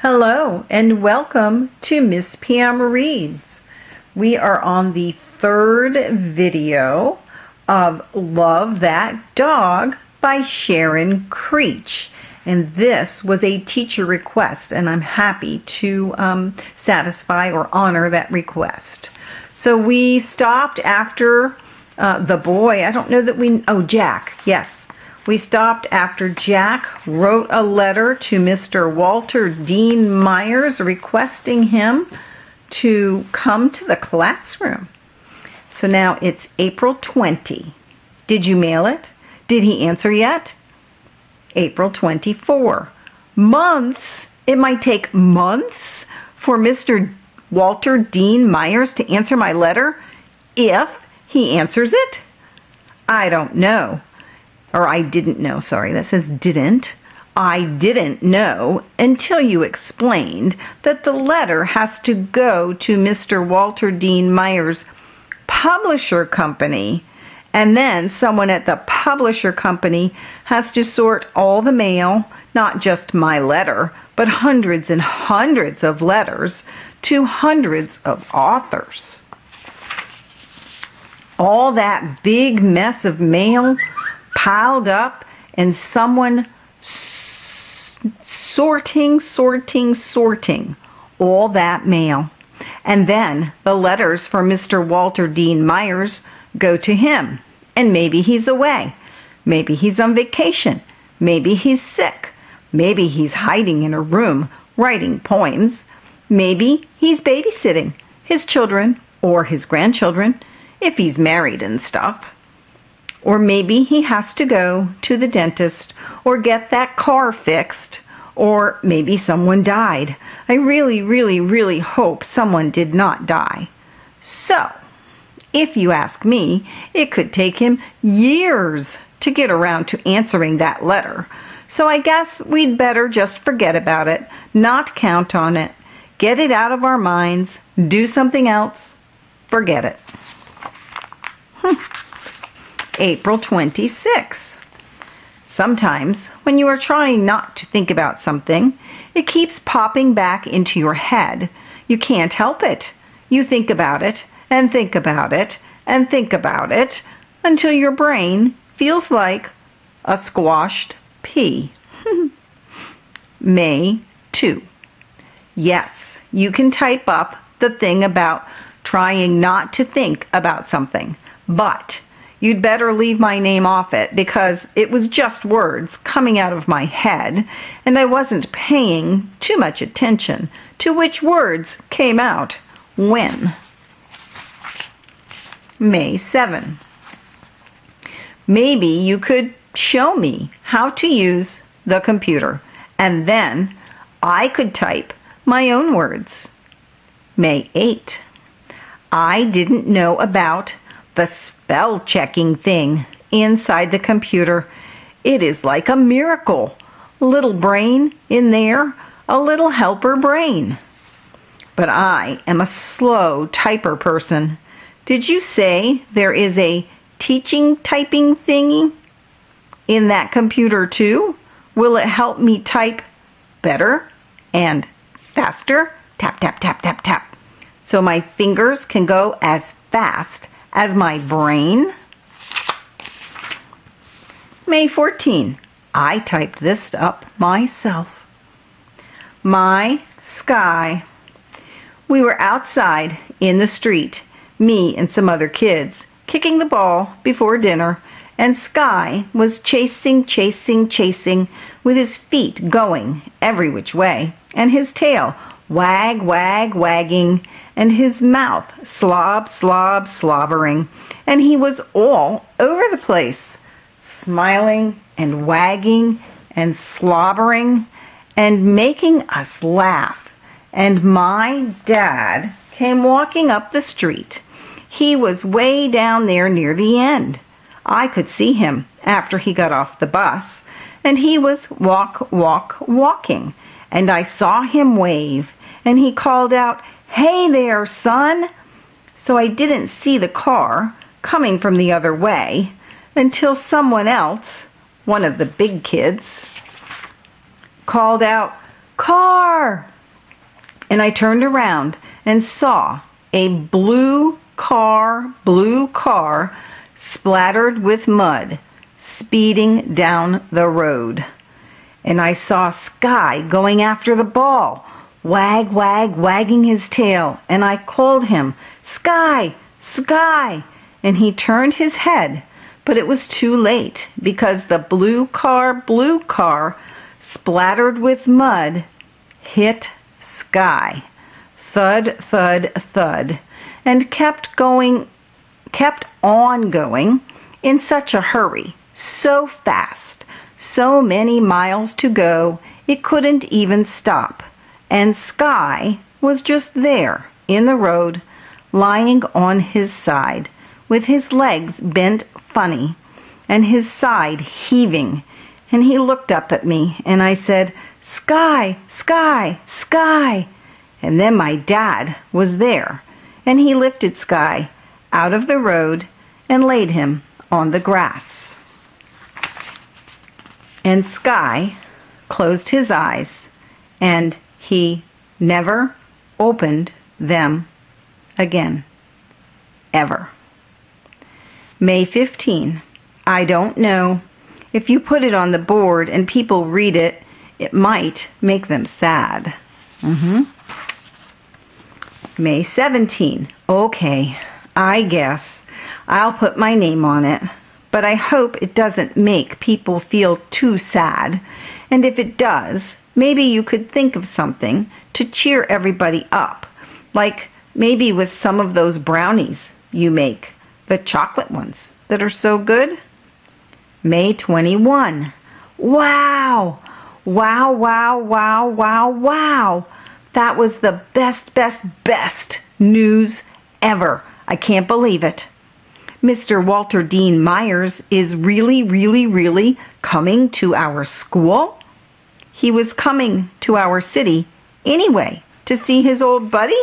Hello and welcome to Miss Pam Reads. We are on the third video of Love That Dog by Sharon Creech. And this was a teacher request, and I'm happy to satisfy or honor that request. So we stopped after the boy, I don't know that Jack, yes. We stopped after Jack wrote a letter to Mr. Walter Dean Myers requesting him to come to the classroom. So now it's April 20. Did you mail it? Did he answer yet? April 24. Months? It might take months for Mr. Walter Dean Myers to answer my letter if he answers it? I don't know. Or I didn't know, sorry, that says didn't. I didn't know until you explained that the letter has to go to Mr. Walter Dean Myers' publisher company, and then someone at the publisher company has to sort all the mail, not just my letter, but hundreds and hundreds of letters to hundreds of authors. All that big mess of mail piled up, and someone sorting all that mail. And then the letters for Mr. Walter Dean Myers go to him. And maybe he's away. Maybe he's on vacation. Maybe he's sick. Maybe he's hiding in a room writing poems. Maybe he's babysitting his children or his grandchildren if he's married and stuff. Or maybe he has to go to the dentist or get that car fixed. Or maybe someone died. I really hope someone did not die. So, if you ask me, it could take him years to get around to answering that letter. So I guess we'd better just forget about it, not count on it, get it out of our minds, do something else, forget it. April 26. Sometimes, when you are trying not to think about something, it keeps popping back into your head. You can't help it. You think about it, and think about it, and think about it, until your brain feels like a squashed pea. May 2. Yes, you can type up the thing about trying not to think about something, but you'd better leave my name off it because it was just words coming out of my head, and I wasn't paying too much attention to which words came out when. May 7. Maybe you could show me how to use the computer, and then I could type my own words. May 8. I didn't know about the spell checking thing inside the computer. It is like a miracle. Little brain in there, a little helper brain. But I am a slow typer person. Did you say there is a teaching typing thingy in that computer too? Will it help me type better and faster? Tap, tap, tap, tap, tap. So my fingers can go as fast as my brain. May 14. I typed this up myself. My sky. We were outside in the street, me and some other kids, kicking the ball before dinner, and Sky was chasing with his feet going every which way, and his tail wagging, and his mouth slobbering, and he was all over the place, smiling and wagging and slobbering and making us laugh. And my dad came walking up the street. He was way down there near the end. I could see him after he got off the bus, and he was walking, and I saw him wave, and he called out, "Hey there, son!" So I didn't see the car coming from the other way until someone else, one of the big kids, called out, car! And I turned around and saw a blue car, splattered with mud, speeding down the road. And I saw Sky going after the ball, wagging his tail. And I called him, Sky, Sky! And he turned his head, but it was too late because the blue car, splattered with mud, hit Sky. Thud, thud, thud, and kept on going in such a hurry, so fast, so many miles to go, it couldn't even stop. And Sky was just there in the road, lying on his side, with his legs bent funny, and his side heaving. And he looked up at me, and I said, Sky, Sky, Sky! And then my dad was there, and he lifted Sky out of the road and laid him on the grass. And Sky closed his eyes, and he never opened them again. Ever. May 15. I don't know. If you put it on the board and people read it, it might make them sad. May 17. Okay, I guess I'll put my name on it, but I hope it doesn't make people feel too sad. And if it does, maybe you could think of something to cheer everybody up, like maybe with some of those brownies you make, the chocolate ones that are so good. May 21. Wow! Wow, wow, wow, wow, wow! That was the best news ever. I can't believe it. Mr. Walter Dean Myers is really coming to our school. He was coming to our city anyway to see his old buddy.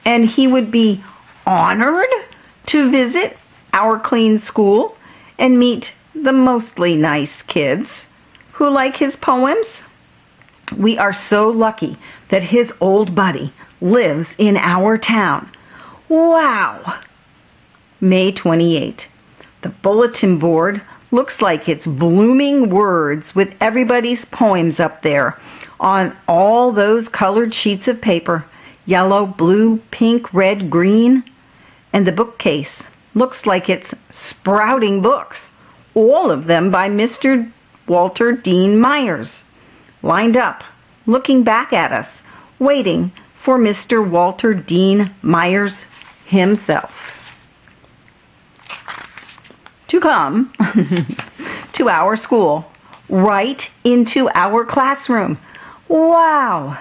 And he would be honored to visit our clean school and meet the mostly nice kids who like his poems. We are so lucky that his old buddy lives in our town. Wow! May 28. The bulletin board looks like it's blooming words with everybody's poems up there on all those colored sheets of paper, yellow, blue, pink, red, green. And the bookcase looks like it's sprouting books, all of them by Mr. Walter Dean Myers, lined up, looking back at us, waiting for Mr. Walter Dean Myers himself to come to our school, right into our classroom. Wow!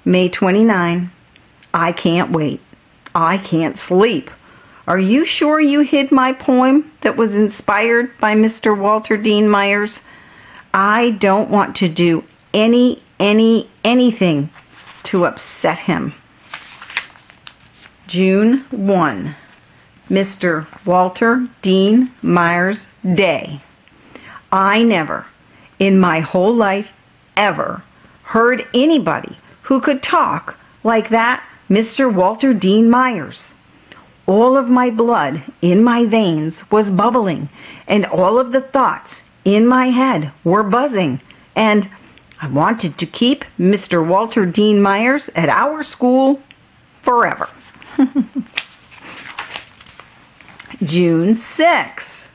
May 29. I can't wait. I can't sleep. Are you sure you hid my poem that was inspired by Mr. Walter Dean Myers? I don't want to do anything to upset him. June 1. Mr. Walter Dean Myers Day. I never, in my whole life, ever heard anybody who could talk like that Mr. Walter Dean Myers. All of my blood in my veins was bubbling, and all of the thoughts in my head were buzzing, and I wanted to keep Mr. Walter Dean Myers at our school forever. June 6.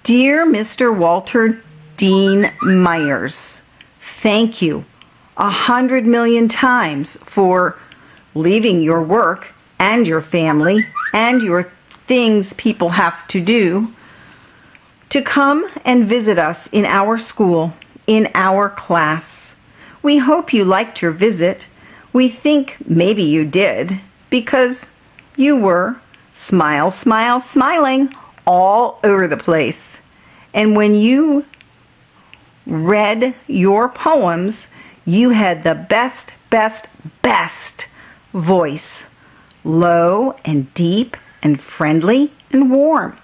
Dear Mr. Walter Dean Myers, thank you 100 million times for leaving your work and your family and your things people have to do to come and visit us in our school, in our class. We hope you liked your visit. We think maybe you did, because you were smiling all over the place. And when you read your poems, you had the best voice. Low and deep and friendly and warm,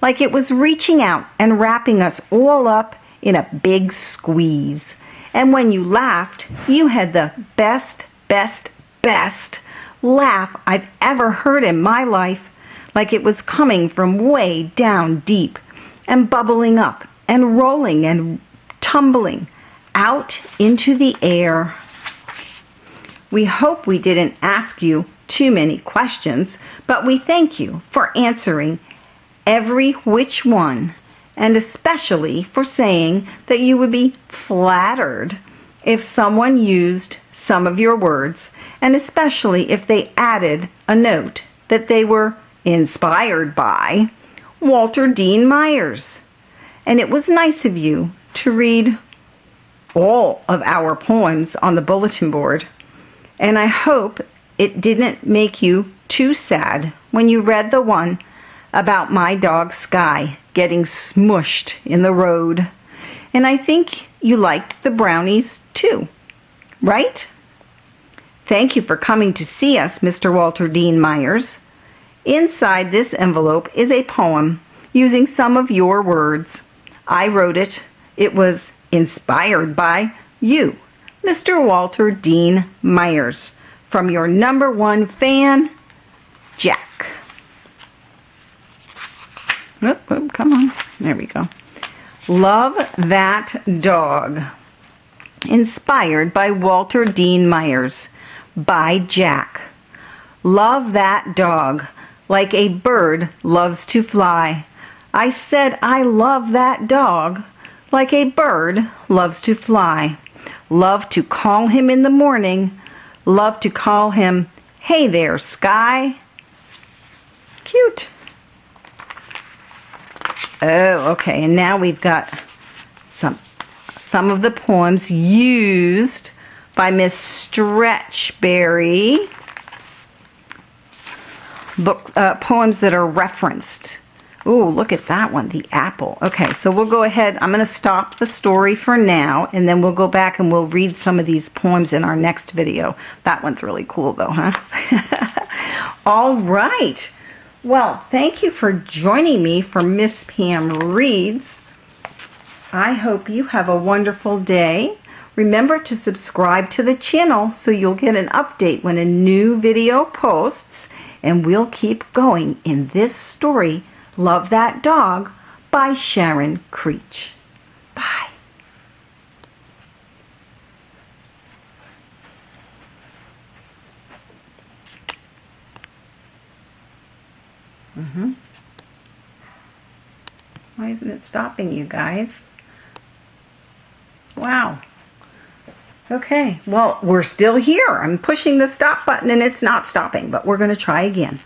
like it was reaching out and wrapping us all up in a big squeeze. And when you laughed, you had the best laugh I've ever heard in my life, like it was coming from way down deep and bubbling up and rolling and tumbling out into the air. We hope we didn't ask you too many questions, but we thank you for answering every which one, and especially for saying that you would be flattered if someone used some of your words, and especially if they added a note that they were inspired by Walter Dean Myers. And it was nice of you to read all of our poems on the bulletin board. And I hope it didn't make you too sad when you read the one about my dog Sky getting smushed in the road. And I think you liked the brownies too, right? Thank you for coming to see us, Mr. Walter Dean Myers. Inside this envelope is a poem using some of your words. I wrote it. It was inspired by you, Mr. Walter Dean Myers, from your #1 fan, Jack. Oh, come on. There we go. Love That Dog. Inspired by Walter Dean Myers, by Jack. Love that dog, like a bird loves to fly. I said I love that dog, like a bird loves to fly. Love to call him in the morning. Love to call him, hey there, Sky. Cute. Oh, okay, and now we've got some of the poems used by Miss Stretchberry. Poems that are referenced. Ooh, look at that one, the apple. Okay, so we'll go ahead. I'm going to stop the story for now, and then we'll go back and we'll read some of these poems in our next video. That one's really cool, though, huh? All right. Well, thank you for joining me for Miss Pam Reads. I hope you have a wonderful day. Remember to subscribe to the channel so you'll get an update when a new video posts, and we'll keep going in this story, Love That Dog by Sharon Creech. Bye. Why isn't it stopping, you guys? Wow. Okay, well, we're still here. I'm pushing the stop button and it's not stopping, but we're going to try again.